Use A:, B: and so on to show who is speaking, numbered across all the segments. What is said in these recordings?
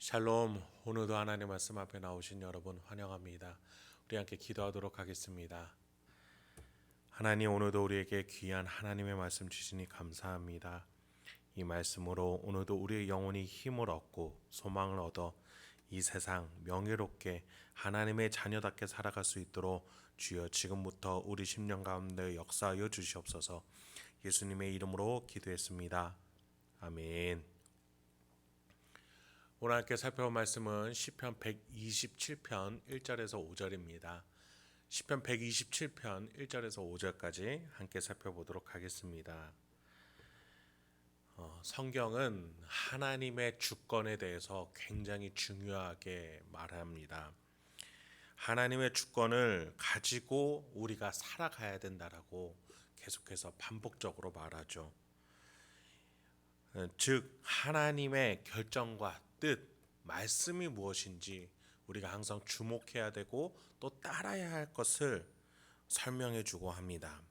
A: 샬롬, 오늘도 하나님 말씀 앞에 나오신 여러분 환영합니다. 우리 함께 기도하도록 하겠습니다. 하나님, 오늘도 우리에게 귀한 하나님의 말씀 주시니 감사합니다. 이 말씀으로 오늘도 우리의 영혼이 힘을 얻고 소망을 얻어 이 세상 명예롭게 하나님의 자녀답게 살아갈 수 있도록 주여 지금부터 우리 심령 가운데 역사하여 주시옵소서. 예수님의 이름으로 기도했습니다. 아멘. 오늘 함께 살펴볼 말씀은 시편 127편 1절에서 5절입니다. 시편 127편 1절에서 5절까지 함께 살펴보도록 하겠습니다. 성경은 하나님의 주권에 대해서 굉장히 중요하게 말합니다. 하나님의 주권을 가지고 우리가 살아가야 된다라고 계속해서 반복적으로 말하죠. 즉 하나님의 결정과 뜻, 말씀이 무엇인지 우리가 항상 주목해야 되고 또 따라야 할 것을 설명해 주고 합니다.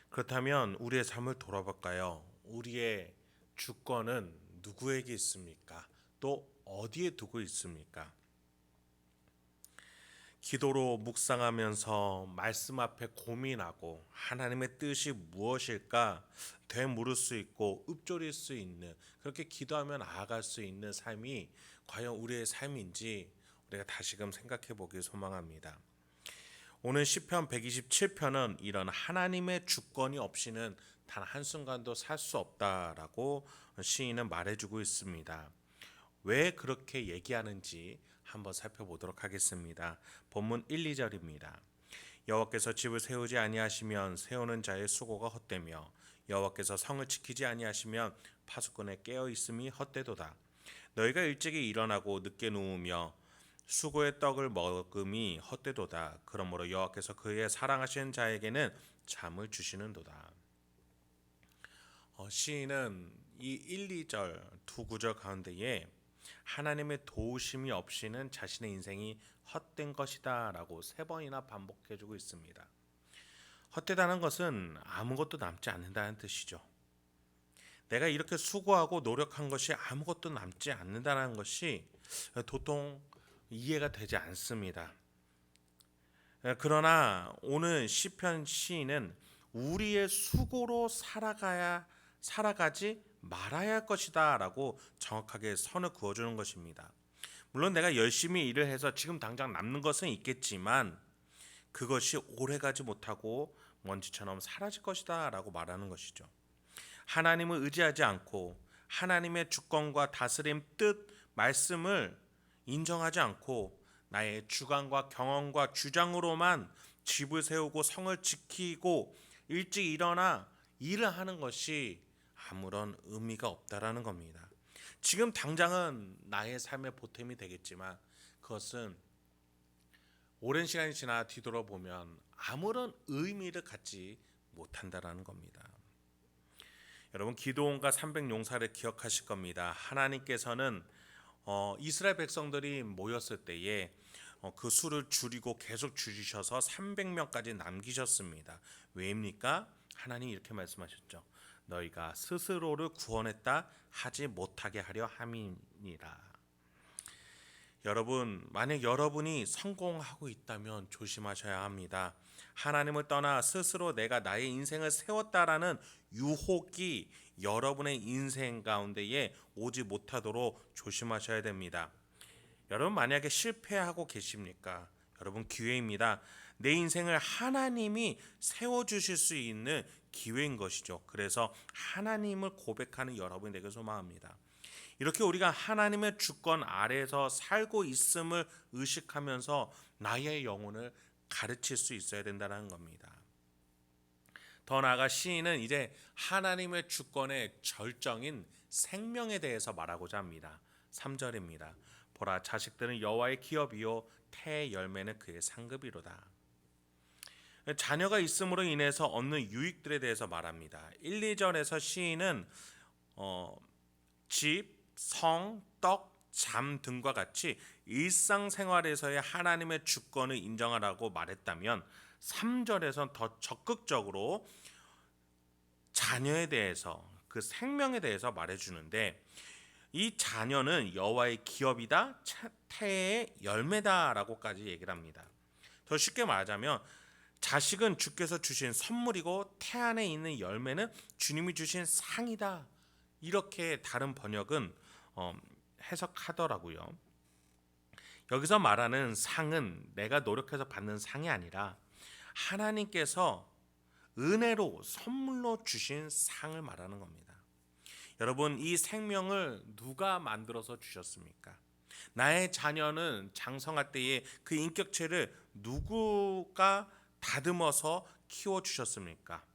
A: 그렇다면 우리의 삶을 돌아볼까요? 우리의 주권은 누구에게 있습니까? 또 어디에 두고 있습니까? 기도로 묵상하면서 말씀 앞에 고민하고 하나님의 뜻이 무엇일까 되물을 수 있고 읊조릴 수 있는, 그렇게 기도하며 나아갈 수 있는 삶이 과연 우리의 삶인지 우리가 다시금 생각해 보길 소망합니다. 오늘 시편 127편은 이런 하나님의 주권이 없이는 단 한순간도 살 수 없다라고 시인은 말해주고 있습니다. 왜 그렇게 얘기하는지 한번 살펴보도록 하겠습니다. 본문 1, 2절입니다. 여호와께서 집을 세우지 아니하시면 세우는 자의 수고가 헛되며 여호와께서 성을 지키지 아니하시면 파수꾼의 깨어 있음이 헛되도다. 너희가 일찍이 일어나고 늦게 누우며 수고의 떡을 먹음이 헛되도다. 그러므로 여호와께서 그의 사랑하시는 자에게는 잠을 주시는도다. 시인은 이 1, 2절 두 구절 가운데에 하나님의 도우심이 없이는 자신의 인생이 헛된 것이다 라고 세 번이나 반복해주고 있습니다. 헛되다는 것은 아무것도 남지 않는다는 뜻이죠. 내가 이렇게 수고하고 노력한 것이 아무것도 남지 않는다는 것이 도통 이해가 되지 않습니다. 그러나 오늘 시편 시인은 우리의 수고로 살아가지 말아야 할 것이다 라고 정확하게 선을 그어주는 것입니다. 물론 내가 열심히 일을 해서 지금 당장 남는 것은 있겠지만 그것이 오래가지 못하고 먼지처럼 사라질 것이다 라고 말하는 것이죠. 하나님을 의지하지 않고 하나님의 주권과 다스림, 뜻, 말씀을 인정하지 않고 나의 주관과 경험과 주장으로만 집을 세우고 성을 지키고 일찍 일어나 일을 하는 것이 아무런 의미가 없다라는 겁니다. 지금 당장은 나의 삶의 보탬이 되겠지만 그것은 오랜 시간이 지나 뒤돌아보면 아무런 의미를 갖지 못한다라는 겁니다. 여러분, 기드온과 300용사를 기억하실 겁니다. 하나님께서는 이스라엘 백성들이 모였을 때에 그 수를 줄이고 계속 줄이셔서 300명까지 남기셨습니다. 왜입니까? 하나님이 이렇게 말씀하셨죠. 너희가 스스로를 구원했다 하지 못하게 하려 함이니라. 여러분, 만약 여러분이 성공하고 있다면 조심하셔야 합니다. 하나님을 떠나 스스로 내가 나의 인생을 세웠다라는 유혹이 여러분의 인생 가운데에 오지 못하도록 조심하셔야 됩니다. 여러분, 만약에 실패하고 계십니까? 여러분, 기회입니다. 내 인생을 하나님이 세워주실 수 있는 기회인 것이죠. 그래서 하나님을 고백하는 여러분이 되길 소망합니다. 이렇게 우리가 하나님의 주권 아래에서 살고 있음을 의식하면서 나의 영혼을 가르칠 수 있어야 된다는 겁니다. 더 나아가 시인은 이제 하나님의 주권의 절정인 생명에 대해서 말하고자 합니다. 3절입니다. 보라, 자식들은 여호와의 기업이요 태의 열매는 그의 상급이로다. 자녀가 있음으로 인해서 얻는 유익들에 대해서 말합니다. 1, 2절에서 시인은 집, 성, 떡, 잠 등과 같이 일상생활에서의 하나님의 주권을 인정하라고 말했다면 3절에서는 더 적극적으로 자녀에 대해서, 그 생명에 대해서 말해주는데 이 자녀는 여호와의 기업이다, 태의 열매다라고까지 얘기를 합니다. 더 쉽게 말하자면 자식은 주께서 주신 선물이고 태 안에 있는 열매는 주님이 주신 상이다. 이렇게 다른 번역은 해석하더라고요. 여기서 말하는 상은 내가 노력해서 받는 상이 아니라 하나님께서 은혜로 선물로 주신 상을 말하는 겁니다. 여러분, 이 생명을 누가 만들어서 주셨습니까? 나의 자녀는 장성할 때에 그 인격체를 누구가 다듬어서 키워 주셨습니까?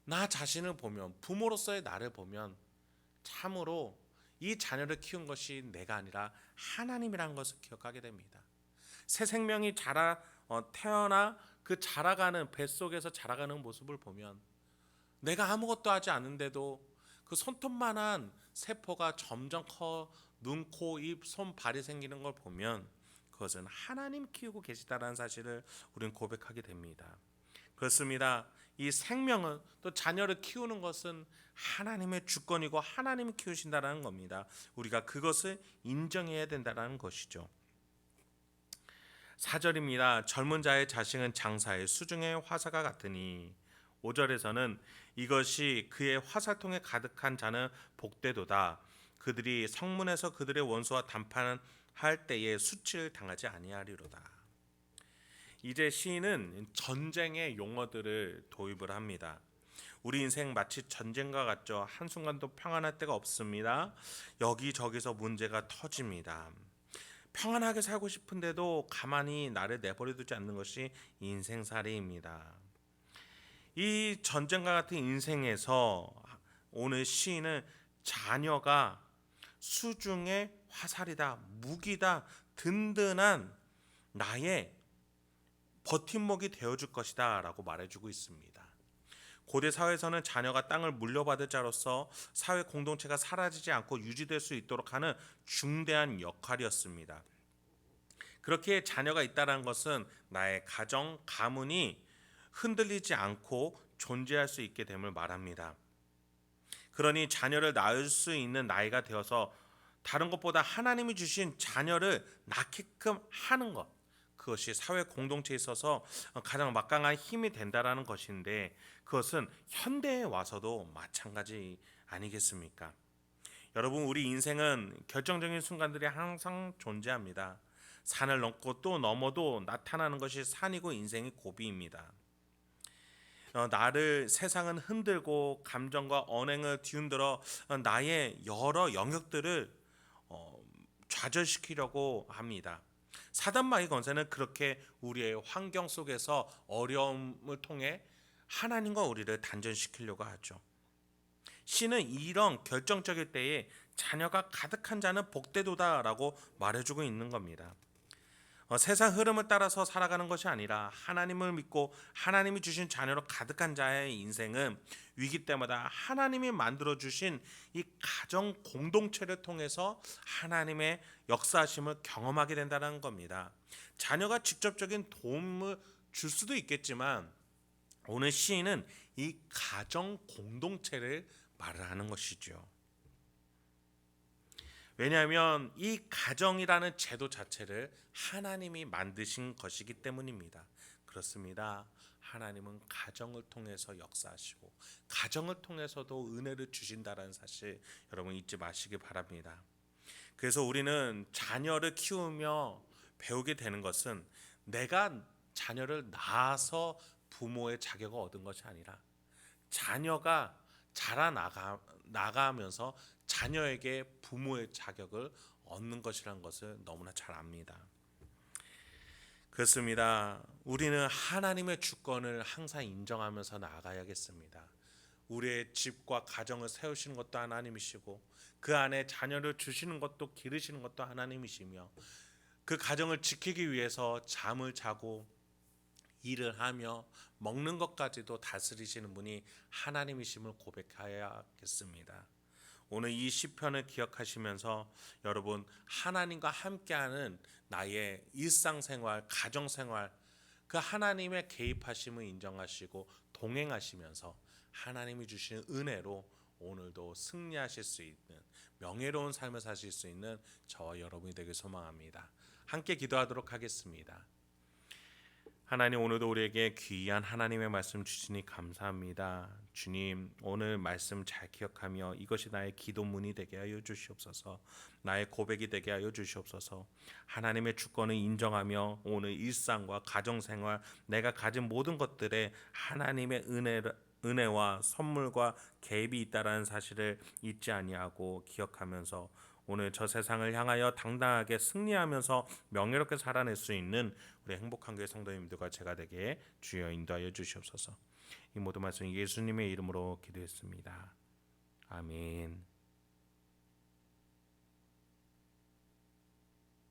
A: 나 자신을 보면, 부모로서의 나를 보면 참으로 이 자녀를 키운 것이 내가 아니라 하나님이라는 것을 기억하게 됩니다. 새 생명이 태어나 그 자라가는, 뱃속에서 자라가는 모습을 보면 내가 아무것도 하지 않는데도 그 손톱만한 세포가 점점 커 눈, 코, 입, 손, 발이 생기는 걸 보면 그것은 하나님 키우고 계시다는 사실을 우리는 고백하게 됩니다. 그렇습니다. 이 생명은, 또 자녀를 키우는 것은 하나님의 주권이고 하나님이 키우신다는 겁니다. 우리가 그것을 인정해야 된다는 것이죠. 4절입니다. 젊은 자의 자식은 장사의 수중의 화사가 같으니 5절에서는 이것이 그의 화살통에 가득한 자는 복되도다. 그들이 성문에서 그들의 원수와 담판할 때에 수치를 당하지 아니하리로다. 이제 시인은 전쟁의 용어들을 도입을 합니다. 우리 인생 마치 전쟁과 같죠. 한순간도 평안할 때가 없습니다. 여기저기서 문제가 터집니다. 평안하게 살고 싶은데도 가만히 나를 내버려 두지 않는 것이 인생살이입니다. 이 전쟁과 같은 인생에서 오늘 시인은 자녀가 수중의 화살이다, 무기다, 든든한 나의 버팀목이 되어줄 것이다 라고 말해주고 있습니다. 고대 사회에서는 자녀가 땅을 물려받을 자로서 사회 공동체가 사라지지 않고 유지될 수 있도록 하는 중대한 역할이었습니다. 그렇게 자녀가 있다는 것은 나의 가정, 가문이 흔들리지 않고 존재할 수 있게 됨을 말합니다. 그러니 자녀를 낳을 수 있는 나이가 되어서 다른 것보다 하나님이 주신 자녀를 낳게끔 하는 것, 그것이 사회 공동체에 있어서 가장 막강한 힘이 된다라는 것인데, 그것은 현대에 와서도 마찬가지 아니겠습니까? 여러분, 우리 인생은 결정적인 순간들이 항상 존재합니다. 산을 넘고 또 넘어도 나타나는 것이 산이고 인생의 고비입니다. 나를 세상은 흔들고 감정과 언행을 뒤흔들어 나의 여러 영역들을 좌절시키려고 합니다. 사단마귀 권세는 그렇게 우리의 환경 속에서 어려움을 통해 하나님과 우리를 단절시키려고 하죠. 시는 이런 결정적일 때에 자녀가 가득한 자는 복되도다라고 말해주고 있는 겁니다. 세상 흐름을 따라서 살아가는 것이 아니라 하나님을 믿고 하나님이 주신 자녀로 가득한 자의 인생은 위기 때마다 하나님이 만들어주신 이 가정 공동체를 통해서 하나님의 역사하심을 경험하게 된다는 겁니다. 자녀가 직접적인 도움을 줄 수도 있겠지만 오늘 시인은 이 가정 공동체를 말을 하는 것이죠. 왜냐하면 이 가정이라는 제도 자체를 하나님이 만드신 것이기 때문입니다. 그렇습니다. 하나님은 가정을 통해서 역사하시고 가정을 통해서도 은혜를 주신다는 사실 여러분 잊지 마시기 바랍니다. 그래서 우리는 자녀를 키우며 배우게 되는 것은 내가 자녀를 낳아서 부모의 자격을 얻은 것이 아니라 자녀가 나가면서 자녀에게 부모의 자격을 얻는 것이라는 것을 너무나 잘 압니다. 그렇습니다. 우리는 하나님의 주권을 항상 인정하면서 나아가야겠습니다. 우리의 집과 가정을 세우시는 것도 하나님이시고 그 안에 자녀를 주시는 것도 기르시는 것도 하나님이시며 그 가정을 지키기 위해서 잠을 자고 일을 하며 먹는 것까지도 다스리시는 분이 하나님이심을 고백해야겠습니다. 오늘 이 시편을 기억하시면서 여러분 하나님과 함께하는 나의 일상생활, 가정생활 그 하나님의 개입하심을 인정하시고 동행하시면서 하나님이 주신 은혜로 오늘도 승리하실 수 있는 명예로운 삶을 사실 수 있는 저와 여러분이 되길 소망합니다. 함께 기도하도록 하겠습니다. 하나님, 오늘도 우리에게 귀한 하나님의 말씀 주시니 감사합니다. 주님, 오늘 말씀 잘 기억하며 이것이 나의 기도문이 되게 하여 주시옵소서. 나의 고백이 되게 하여 주시옵소서. 하나님의 주권을 인정하며 오늘 일상과 가정생활, 내가 가진 모든 것들에 하나님의 은혜와 선물과 개입이 있다라는 사실을 잊지 아니하고 기억하면서 오늘 저 세상을 향하여 당당하게 승리하면서 명예롭게 살아낼 수 있는 우리 행복한 교회 성도님들과 제가 되게 주여 인도하여 주시옵소서. 이 모든 말씀 예수님의 이름으로 기도했습니다. 아멘.